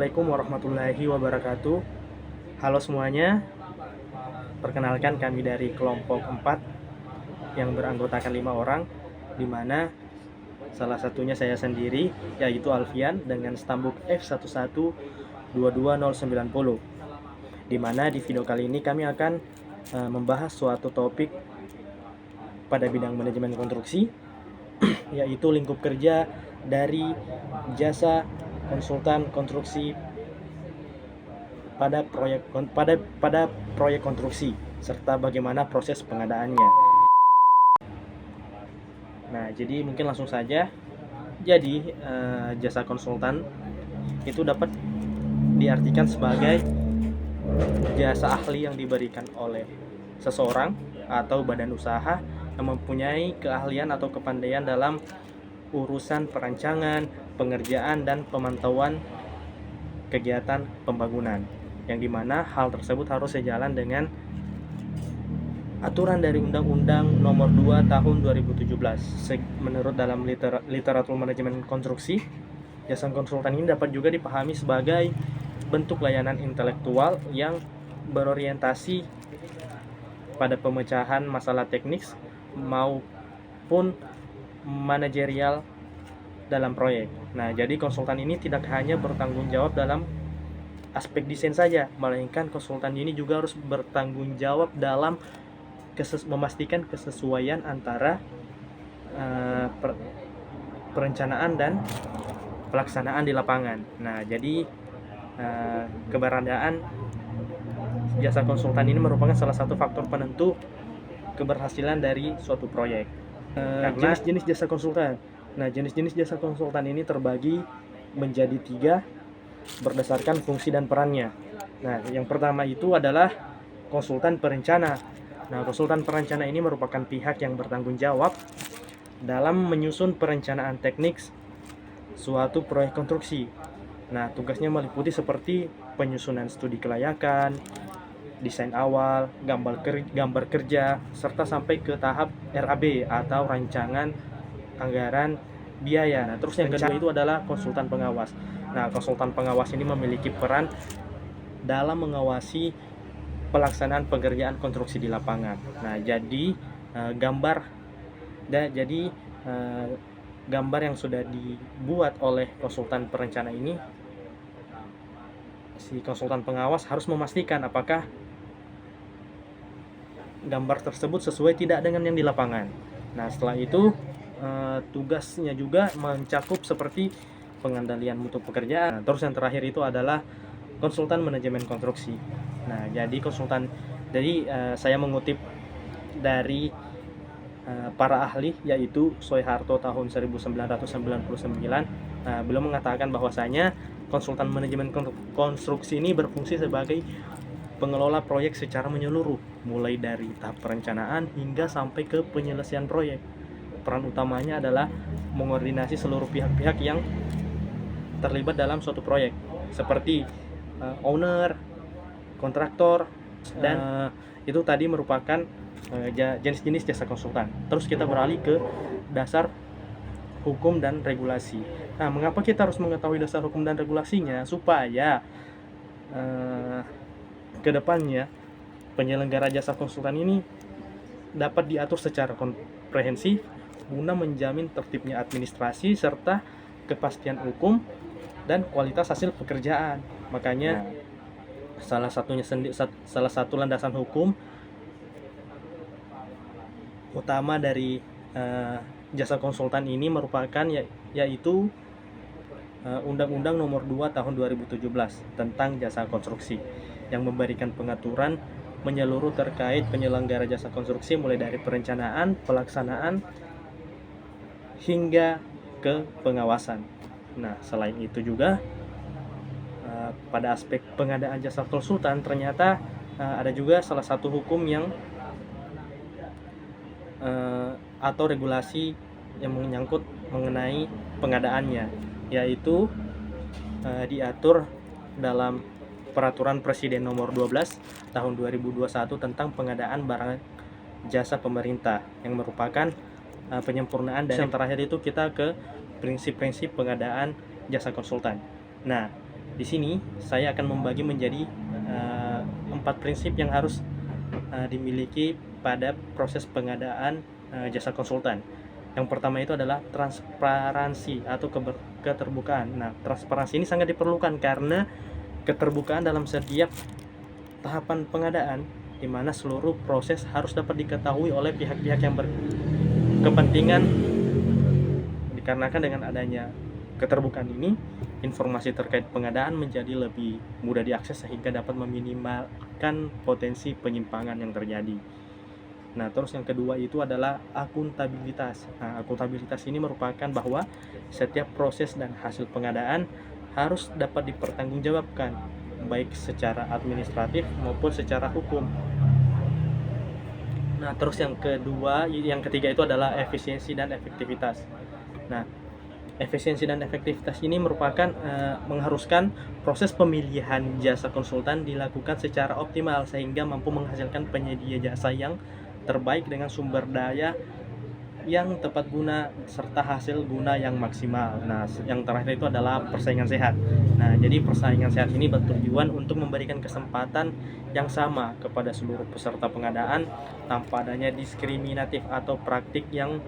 Assalamualaikum warahmatullahi wabarakatuh. Halo semuanya, perkenalkan kami dari kelompok 4 yang beranggotakan 5 orang, di mana salah satunya saya sendiri, yaitu Alfian dengan stambuk F1122090. Di mana di video kali ini kami akan membahas suatu topik pada bidang manajemen konstruksi, yaitu lingkup kerja dari jasa konsultan konstruksi pada proyek konstruksi serta bagaimana proses pengadaannya. Nah, jadi mungkin langsung saja. Jadi jasa konsultan itu dapat diartikan sebagai jasa ahli yang diberikan oleh seseorang atau badan usaha yang mempunyai keahlian atau kepandaian dalam urusan perancangan, pengerjaan, dan pemantauan kegiatan pembangunan, yang dimana hal tersebut harus sejalan dengan aturan dari Undang-Undang Nomor 2 Tahun 2017. Menurut dalam literatur manajemen konstruksi, jasa konsultan ini dapat juga dipahami sebagai bentuk layanan intelektual yang berorientasi pada pemecahan masalah teknis maupun manajerial dalam proyek. Nah, jadi konsultan ini tidak hanya bertanggung jawab dalam aspek desain saja, melainkan konsultan ini juga harus bertanggung jawab dalam memastikan kesesuaian antara perencanaan dan pelaksanaan di lapangan. Nah, jadi keberadaan jasa konsultan ini merupakan salah satu faktor penentu keberhasilan dari suatu proyek. Jenis-jenis jasa konsultan. Nah, jenis-jenis jasa konsultan ini terbagi menjadi 3 berdasarkan fungsi dan perannya. Nah, yang pertama itu adalah konsultan perencana. Nah, konsultan perencana ini merupakan pihak yang bertanggung jawab dalam menyusun perencanaan teknis suatu proyek konstruksi. Nah, tugasnya meliputi seperti penyusunan studi kelayakan, desain awal, gambar kerja, serta sampai ke tahap RAB atau rancangan anggaran biaya. Nah, terus yang kedua itu adalah konsultan pengawas. Nah, konsultan pengawas ini memiliki peran dalam mengawasi pelaksanaan pekerjaan konstruksi di lapangan. Nah, jadi gambar yang sudah dibuat oleh konsultan perencana ini, si konsultan pengawas harus memastikan apakah gambar tersebut sesuai tidak dengan yang di lapangan. Nah, setelah itu tugasnya juga mencakup seperti pengendalian mutu pekerjaan. Nah, terus yang terakhir itu adalah konsultan manajemen konstruksi. Nah, jadi saya mengutip dari para ahli, yaitu Soeharto tahun 1999. Beliau mengatakan bahwasanya konsultan manajemen konstruksi ini berfungsi sebagai pengelola proyek secara menyeluruh, mulai dari tahap perencanaan hingga sampai ke penyelesaian proyek. Peran utamanya adalah mengordinasi seluruh pihak-pihak yang terlibat dalam suatu proyek, seperti owner, kontraktor, dan itu tadi merupakan jenis-jenis jasa konsultan. Terus kita beralih ke dasar hukum dan regulasi. Nah, mengapa kita harus mengetahui dasar hukum dan regulasinya? Supaya kedepannya penyelenggara jasa konsultan ini dapat diatur secara komprehensif guna menjamin tertibnya administrasi serta kepastian hukum dan kualitas hasil pekerjaan. Makanya salah satu landasan hukum utama dari jasa konsultan ini merupakan yaitu Undang-Undang Nomor 2 Tahun 2017 tentang jasa konstruksi, yang memberikan pengaturan menyeluruh terkait penyelenggara jasa konstruksi mulai dari perencanaan, pelaksanaan hingga ke pengawasan. Nah, selain itu juga pada aspek pengadaan jasa konsultan ternyata ada juga salah satu hukum yang atau regulasi yang menyangkut mengenai pengadaannya, yaitu diatur dalam Peraturan Presiden Nomor 12 Tahun 2021 tentang pengadaan barang jasa pemerintah, yang merupakan penyempurnaan. Dan yang terakhir itu kita ke prinsip-prinsip pengadaan jasa konsultan. Nah, Di sini saya akan membagi menjadi 4 prinsip yang harus dimiliki pada proses pengadaan jasa konsultan. Yang pertama itu adalah transparansi atau keterbukaan. Nah, transparansi ini sangat diperlukan karena keterbukaan dalam setiap tahapan pengadaan, di mana seluruh proses harus dapat diketahui oleh pihak-pihak yang berkepentingan. Dikarenakan dengan adanya keterbukaan ini, informasi terkait pengadaan menjadi lebih mudah diakses sehingga dapat meminimalkan potensi penyimpangan yang terjadi. Nah, terus yang kedua itu adalah akuntabilitas. Nah, akuntabilitas ini merupakan bahwa setiap proses dan hasil pengadaan harus dapat dipertanggungjawabkan, baik secara administratif maupun secara hukum. Nah, terus yang ketiga itu adalah efisiensi dan efektivitas. Nah, efisiensi dan efektivitas ini merupakan mengharuskan proses pemilihan jasa konsultan dilakukan secara optimal sehingga mampu menghasilkan penyedia jasa yang terbaik dengan sumber daya yang tepat guna serta hasil guna yang maksimal. Nah, yang terakhir itu adalah persaingan sehat. Nah, jadi persaingan sehat ini bertujuan untuk memberikan kesempatan yang sama kepada seluruh peserta pengadaan tanpa adanya diskriminatif atau praktik yang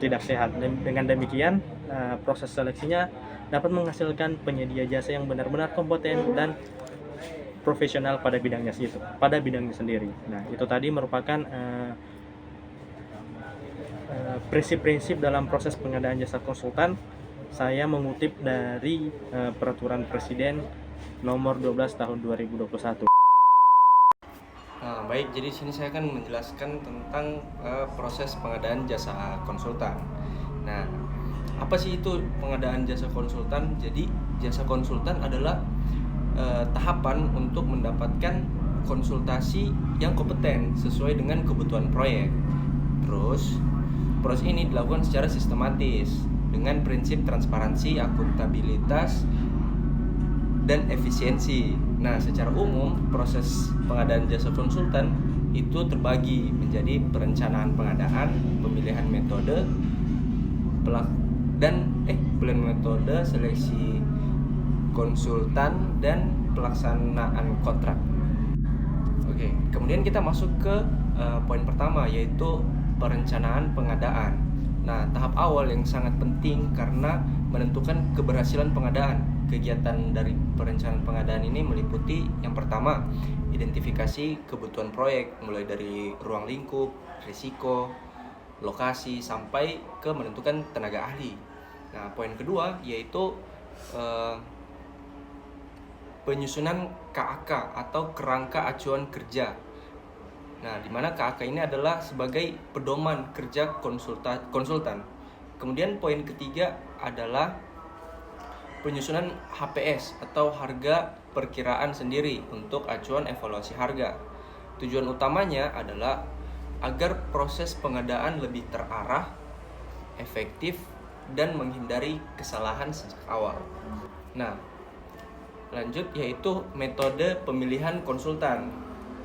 tidak sehat. Dengan demikian, proses seleksinya dapat menghasilkan penyedia jasa yang benar-benar kompeten dan profesional pada bidangnya sendiri. Nah, itu tadi merupakan prinsip-prinsip dalam proses pengadaan jasa konsultan. Saya mengutip dari Peraturan Presiden Nomor 12 Tahun 2021. Nah, baik, jadi sini saya akan menjelaskan tentang proses pengadaan jasa konsultan. Nah, apa sih itu pengadaan jasa konsultan? Jadi, jasa konsultan adalah tahapan untuk mendapatkan konsultasi yang kompeten sesuai dengan kebutuhan proyek. Terus, proses ini dilakukan secara sistematis dengan prinsip transparansi, akuntabilitas, dan efisiensi. Nah, secara umum proses pengadaan jasa konsultan itu terbagi menjadi perencanaan pengadaan, pemilihan metode, pemilihan metode, seleksi konsultan, dan pelaksanaan kontrak. Oke, kemudian kita masuk ke poin pertama, yaitu perencanaan pengadaan. Nah, tahap awal yang sangat penting karena menentukan keberhasilan pengadaan. Kegiatan dari perencanaan pengadaan ini meliputi yang pertama, identifikasi kebutuhan proyek mulai dari ruang lingkup, risiko, lokasi, sampai ke menentukan tenaga ahli. Nah, poin kedua yaitu penyusunan KAK atau kerangka acuan kerja. Nah, di mana KAK ini adalah sebagai pedoman kerja konsultan. Kemudian poin ketiga adalah penyusunan HPS atau harga perkiraan sendiri untuk acuan evaluasi harga. Tujuan utamanya adalah agar proses pengadaan lebih terarah, efektif, dan menghindari kesalahan sejak awal. Nah, lanjut yaitu metode pemilihan konsultan.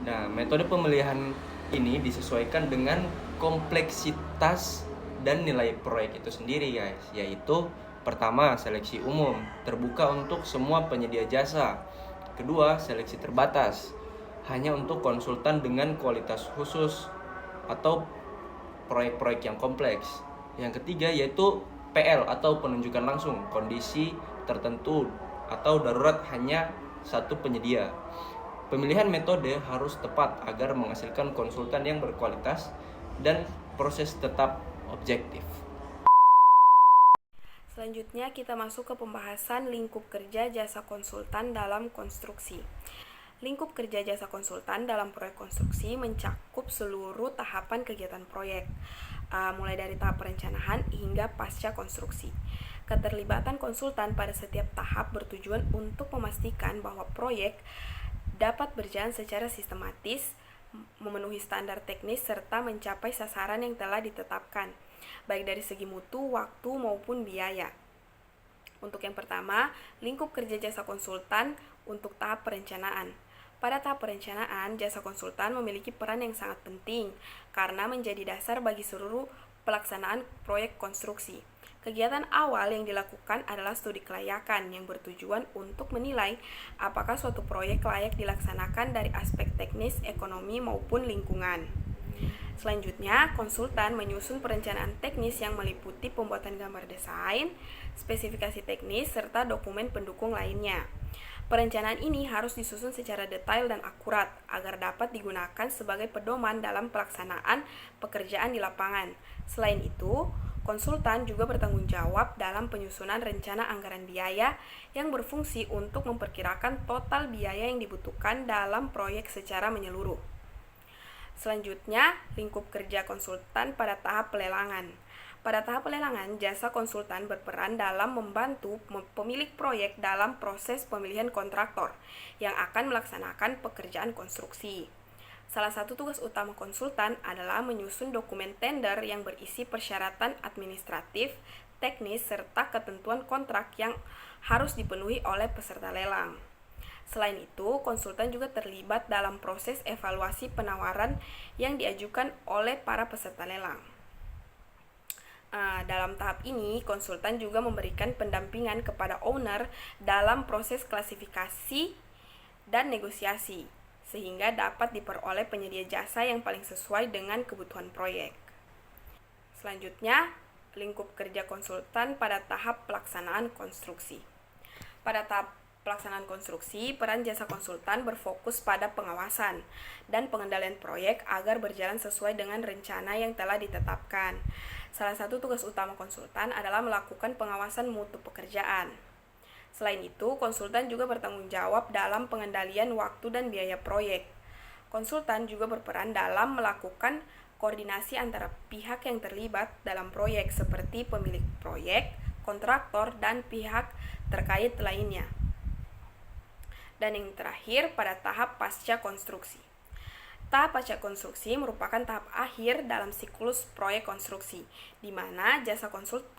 Nah, metode pemilihan ini disesuaikan dengan kompleksitas dan nilai proyek itu sendiri, guys. Yaitu pertama, seleksi umum, terbuka untuk semua penyedia jasa. Kedua, seleksi terbatas, hanya untuk konsultan dengan kualitas khusus atau proyek-proyek yang kompleks. Yang ketiga yaitu PL atau penunjukan langsung, kondisi tertentu atau darurat hanya satu penyedia. Pemilihan metode harus tepat agar menghasilkan konsultan yang berkualitas dan proses tetap objektif. Selanjutnya kita masuk ke pembahasan lingkup kerja jasa konsultan dalam konstruksi. Lingkup kerja jasa konsultan dalam proyek konstruksi mencakup seluruh tahapan kegiatan proyek, mulai dari tahap perencanaan hingga pasca konstruksi. Keterlibatan konsultan pada setiap tahap bertujuan untuk memastikan bahwa proyek dapat berjalan secara sistematis, memenuhi standar teknis, serta mencapai sasaran yang telah ditetapkan, baik dari segi mutu, waktu, maupun biaya. Untuk yang pertama, lingkup kerja jasa konsultan untuk tahap perencanaan. Pada tahap perencanaan, jasa konsultan memiliki peran yang sangat penting karena menjadi dasar bagi seluruh pelaksanaan proyek konstruksi. Kegiatan awal yang dilakukan adalah studi kelayakan yang bertujuan untuk menilai apakah suatu proyek layak dilaksanakan dari aspek teknis, ekonomi, maupun lingkungan. Selanjutnya, konsultan menyusun perencanaan teknis yang meliputi pembuatan gambar desain, spesifikasi teknis, serta dokumen pendukung lainnya. Perencanaan ini harus disusun secara detail dan akurat agar dapat digunakan sebagai pedoman dalam pelaksanaan pekerjaan di lapangan. Selain itu, konsultan juga bertanggung jawab dalam penyusunan rencana anggaran biaya yang berfungsi untuk memperkirakan total biaya yang dibutuhkan dalam proyek secara menyeluruh. Selanjutnya, lingkup kerja konsultan pada tahap pelelangan. Pada tahap pelelangan, jasa konsultan berperan dalam membantu pemilik proyek dalam proses pemilihan kontraktor yang akan melaksanakan pekerjaan konstruksi. Salah satu tugas utama konsultan adalah menyusun dokumen tender yang berisi persyaratan administratif, teknis, serta ketentuan kontrak yang harus dipenuhi oleh peserta lelang. Selain itu, konsultan juga terlibat dalam proses evaluasi penawaran yang diajukan oleh para peserta lelang. Dalam tahap ini, konsultan juga memberikan pendampingan kepada owner dalam proses klasifikasi dan negosiasi, sehingga dapat diperoleh penyedia jasa yang paling sesuai dengan kebutuhan proyek. Selanjutnya, lingkup kerja konsultan pada tahap pelaksanaan konstruksi. Pada tahap pelaksanaan konstruksi, peran jasa konsultan berfokus pada pengawasan dan pengendalian proyek agar berjalan sesuai dengan rencana yang telah ditetapkan. Salah satu tugas utama konsultan adalah melakukan pengawasan mutu pekerjaan. Selain itu, konsultan juga bertanggung jawab dalam pengendalian waktu dan biaya proyek. Konsultan juga berperan dalam melakukan koordinasi antara pihak yang terlibat dalam proyek seperti pemilik proyek, kontraktor, dan pihak terkait lainnya. Dan yang terakhir, pada tahap pasca konstruksi. Tahap pasca konstruksi merupakan tahap akhir dalam siklus proyek konstruksi, di mana jasa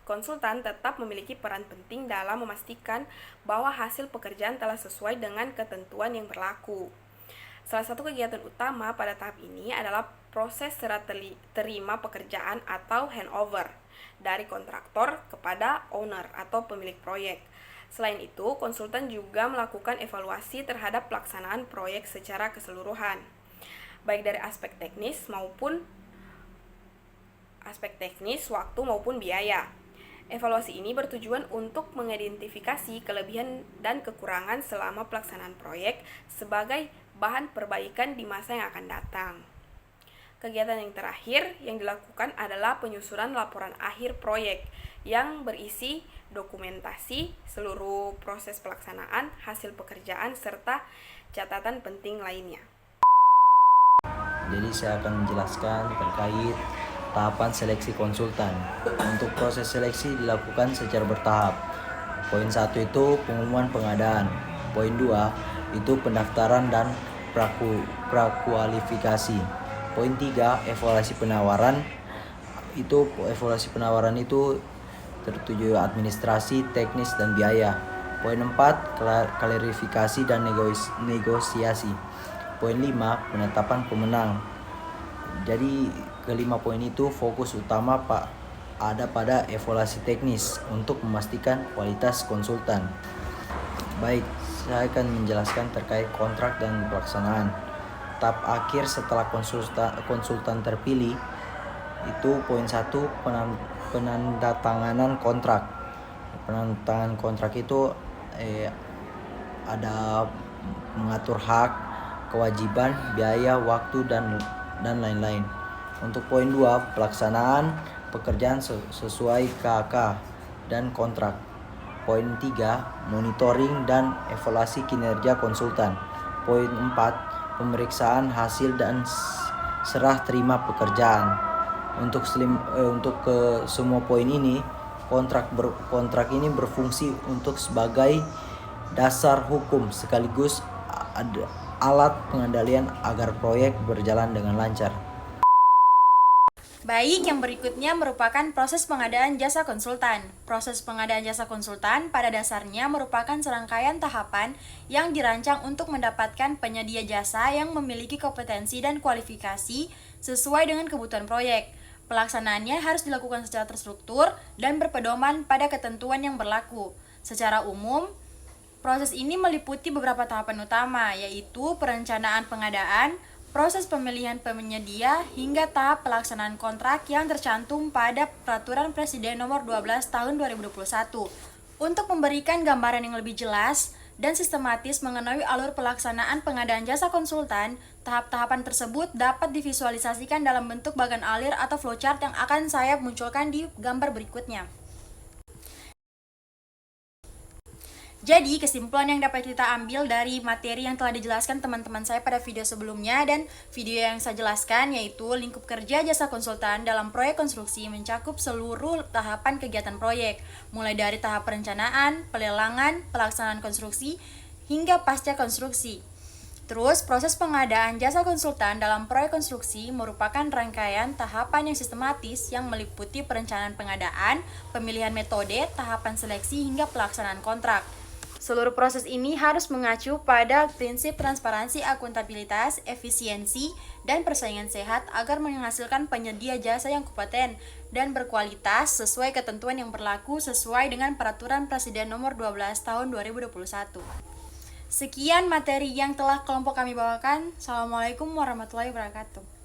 konsultan tetap memiliki peran penting dalam memastikan bahwa hasil pekerjaan telah sesuai dengan ketentuan yang berlaku. Salah satu kegiatan utama pada tahap ini adalah proses serah terima pekerjaan atau handover dari kontraktor kepada owner atau pemilik proyek. Selain itu, konsultan juga melakukan evaluasi terhadap pelaksanaan proyek secara keseluruhan, baik dari aspek teknis, waktu maupun biaya. Evaluasi ini bertujuan untuk mengidentifikasi kelebihan dan kekurangan selama pelaksanaan proyek sebagai bahan perbaikan di masa yang akan datang. Kegiatan yang terakhir yang dilakukan adalah penyusunan laporan akhir proyek yang berisi dokumentasi seluruh proses pelaksanaan, hasil pekerjaan, serta catatan penting lainnya. Jadi saya akan menjelaskan terkait tahapan seleksi konsultan. Untuk proses seleksi dilakukan secara bertahap. Poin 1 itu pengumuman pengadaan. Poin 2 itu pendaftaran dan prakualifikasi. Poin 3 evaluasi penawaran. Evaluasi penawaran itu tertuju administrasi, teknis, dan biaya. Poin 4 klarifikasi dan negosiasi. Poin 5 penetapan pemenang. Jadi kelima poin itu fokus utama ada pada evaluasi teknis untuk memastikan kualitas konsultan. Baik, saya akan menjelaskan terkait kontrak dan pelaksanaan. Tahap akhir setelah konsultan terpilih itu poin 1 penandatanganan kontrak. Penandatanganan kontrak itu ada mengatur hak, kewajiban, biaya, waktu, dan lain-lain. Untuk poin 2, pelaksanaan pekerjaan sesuai KK dan kontrak. Poin 3, monitoring dan evaluasi kinerja konsultan. Poin 4, pemeriksaan hasil dan serah terima pekerjaan. Untuk semua poin ini, kontrak ini berfungsi untuk sebagai dasar hukum sekaligus alat pengendalian agar proyek berjalan dengan lancar. Baik, yang berikutnya merupakan proses pengadaan jasa konsultan. Proses pengadaan jasa konsultan pada dasarnya merupakan serangkaian tahapan yang dirancang untuk mendapatkan penyedia jasa yang memiliki kompetensi dan kualifikasi sesuai dengan kebutuhan proyek. Pelaksanaannya harus dilakukan secara terstruktur dan berpedoman pada ketentuan yang berlaku. Secara umum, proses ini meliputi beberapa tahapan utama, yaitu perencanaan pengadaan, proses pemilihan penyedia, hingga tahap pelaksanaan kontrak yang tercantum pada Peraturan Presiden Nomor 12 Tahun 2021. Untuk memberikan gambaran yang lebih jelas dan sistematis mengenai alur pelaksanaan pengadaan jasa konsultan, tahap-tahapan tersebut dapat divisualisasikan dalam bentuk bagan alir atau flowchart yang akan saya munculkan di gambar berikutnya. Jadi, kesimpulan yang dapat kita ambil dari materi yang telah dijelaskan teman-teman saya pada video sebelumnya dan video yang saya jelaskan, yaitu lingkup kerja jasa konsultan dalam proyek konstruksi mencakup seluruh tahapan kegiatan proyek, mulai dari tahap perencanaan, pelelangan, pelaksanaan konstruksi, hingga pasca konstruksi. Terus, proses pengadaan jasa konsultan dalam proyek konstruksi merupakan rangkaian tahapan yang sistematis yang meliputi perencanaan pengadaan, pemilihan metode, tahapan seleksi, hingga pelaksanaan kontrak. Seluruh proses ini harus mengacu pada prinsip transparansi, akuntabilitas, efisiensi, dan persaingan sehat agar menghasilkan penyedia jasa yang kompeten dan berkualitas sesuai ketentuan yang berlaku sesuai dengan Peraturan Presiden Nomor 12 Tahun 2021. Sekian materi yang telah kelompok kami bawakan. Assalamualaikum warahmatullahi wabarakatuh.